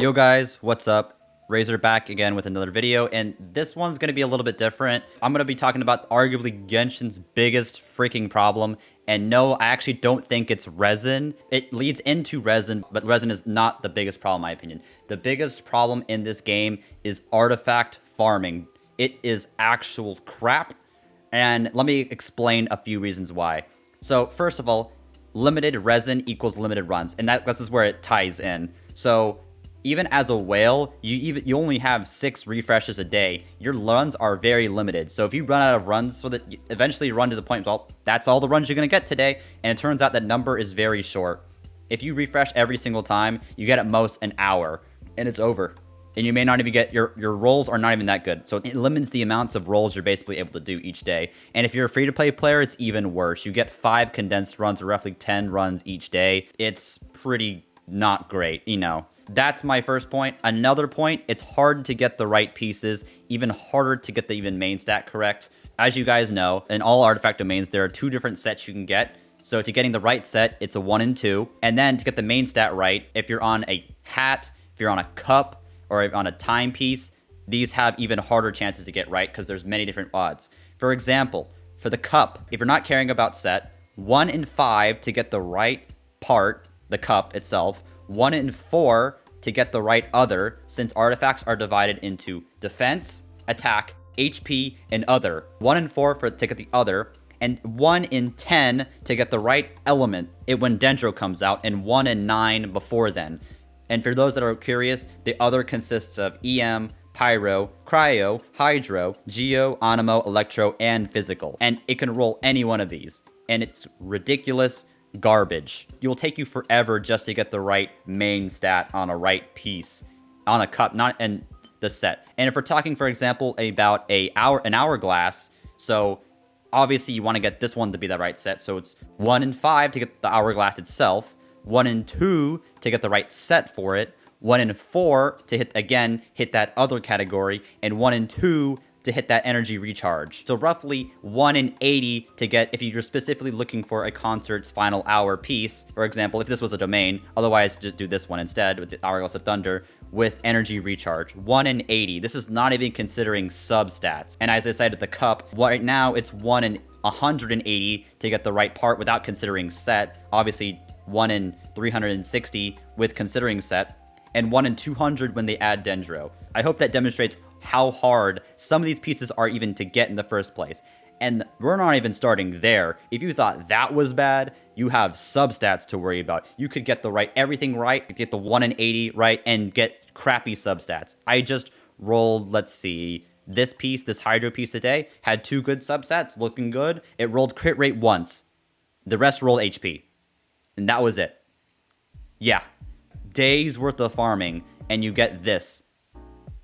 Yo guys, what's up? Razor back again with another video, and this one's going to be a little bit different. I'm going to be talking about arguably Genshin's biggest freaking problem, and no, I actually don't think it's resin. It leads into resin, but resin is not the biggest problem in my opinion. The biggest problem in this game is artifact farming. It is actual crap, and let me explain a few reasons why. So first of all, limited resin equals limited runs, and this is where it ties in. So even as a whale, you only have 6 refreshes a day. Your runs are very limited. So if you run out of runs, so that eventually you run to the point, well, that's all the runs you're gonna get today. And it turns out that number is very short. If you refresh every single time, you get at most an hour, and it's over. And you may not even get, your rolls are not even that good. So it limits the amounts of rolls you're basically able to do each day. And if you're a free-to-play player, it's even worse. You get 5 condensed runs, or roughly 10 runs each day. It's pretty not great, you know. That's my first point. Another point, it's hard to get the right pieces, even harder to get the even main stat correct. As you guys know, in all artifact domains, there are 2 different sets you can get. So to getting the right set, it's a 1 and 2. And then to get the main stat right, if you're on a hat, if you're on a cup, or on a timepiece, these have even harder chances to get right because there's many different odds. For example, for the cup, if you're not caring about set, 1 in 5 to get the right part, the cup itself, 1 in 4 to get the right other, since artifacts are divided into defense, attack, HP, and other. 1 in 4 to get the other, and 1 in 10 to get the right element when Dendro comes out, and 1 in 9 before then. And for those that are curious, the other consists of EM, Pyro, Cryo, Hydro, Geo, Animo, Electro, and Physical. And it can roll any one of these. And it's ridiculous garbage. It will take you forever just to get the right main stat on a right piece, on a cup, not in the set. And if we're talking, for example, about an hourglass, so obviously you want to get this one to be the right set. So it's 1 in 5 to get the hourglass itself, 1 in 2 to get the right set for it, 1 in 4 to hit that other category, and 1 in 2 to hit that energy recharge. So roughly 1 in 80 to get, if you're specifically looking for a concert's final hour piece, for example, if this was a domain, otherwise just do this one instead with the Hourglass of Thunder with energy recharge. 1 in 80. This is not even considering substats. And as I said at the cup, right now it's 1 in 180 to get the right part without considering set. Obviously 1 in 360 with considering set, and 1 in 200 when they add Dendro. I hope that demonstrates how hard some of these pieces are even to get in the first place. And we're not even starting there. If you thought that was bad, you have substats to worry about. You could get everything right, get the 1 in 80 right, and get crappy substats. I just rolled, let's see, this Hydro piece today, had 2 good substats, looking good. It rolled crit rate once. The rest rolled HP. And that was it. Yeah. Days worth of farming, and you get this.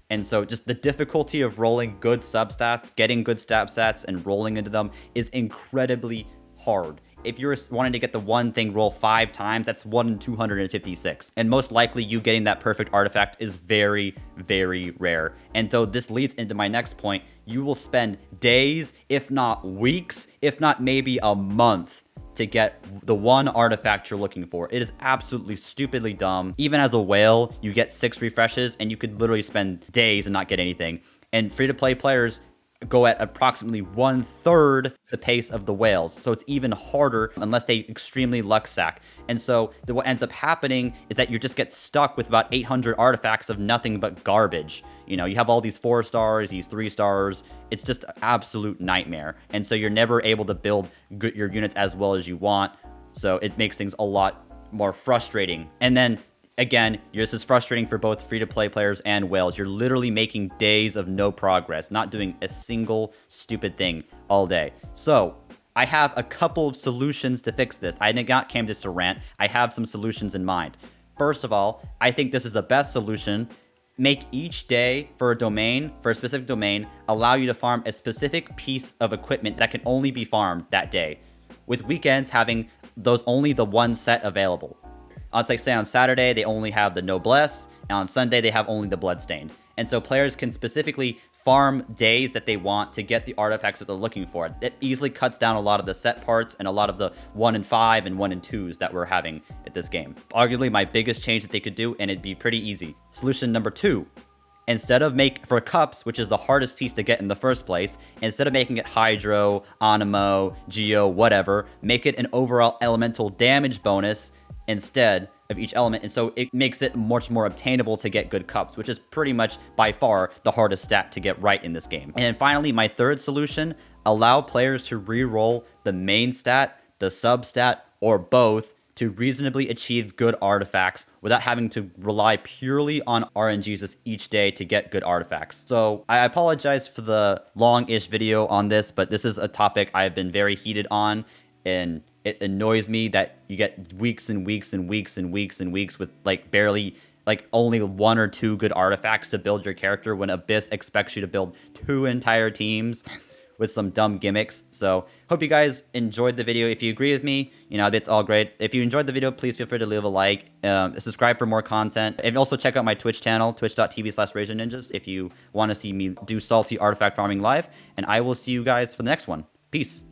And so just the difficulty of rolling good substats, getting good stats, and rolling into them is incredibly hard. If you're wanting to get the one thing roll 5 times, that's 1 in 256. And most likely you getting that perfect artifact is very, very rare. And though this leads into my next point, you will spend days, if not weeks, if not maybe a month to get the one artifact you're looking for. It is absolutely stupidly dumb. Even as a whale, you get 6 refreshes and you could literally spend days and not get anything. And free-to-play players go at approximately 1/3 the pace of the whales. So it's even harder unless they extremely luck sack. And so what ends up happening is that you just get stuck with about 800 artifacts of nothing but garbage. You know, you have all these 4 stars, these 3 stars. It's just an absolute nightmare. And so you're never able to build your units as well as you want. So it makes things a lot more frustrating. And then again, this is frustrating for both free-to-play players and whales. You're literally making days of no progress, not doing a single stupid thing all day. So I have a couple of solutions to fix this. I not came to Rant. I have some solutions in mind. First of all, I think this is the best solution. Make each day for a domain, for a specific domain, allow you to farm a specific piece of equipment that can only be farmed that day, with weekends having only the one set available. Let's like say on Saturday, they only have the Noblesse, and on Sunday, they have only the Bloodstained. And so players can specifically farm days that they want to get the artifacts that they're looking for. It easily cuts down a lot of the set parts and a lot of the 1 in 5 and 1 in 2s that we're having at this game. Arguably my biggest change that they could do, and it'd be pretty easy. Solution number 2. Instead of for cups, which is the hardest piece to get in the first place, instead of making it Hydro, Anemo, Geo, whatever, make it an overall elemental damage bonus instead of each element. And so it makes it much more obtainable to get good cups, which is pretty much by far the hardest stat to get right in this game. And finally, my third solution, allow players to re-roll the main stat, the sub stat, or both to reasonably achieve good artifacts without having to rely purely on RNGs each day to get good artifacts. So I apologize for the long-ish video on this, but this is a topic I've been very heated on, and it annoys me that you get weeks and weeks and weeks and weeks and weeks with like barely only 1 or 2 good artifacts to build your character when Abyss expects you to build 2 entire teams with some dumb gimmicks. So hope you guys enjoyed the video. If you agree with me, you know, it's all great. If you enjoyed the video, please feel free to leave a like, subscribe for more content, and also check out my Twitch channel, twitch.tv/RazorNinjas, if you want to see me do salty artifact farming live. And I will see you guys for the next one. Peace.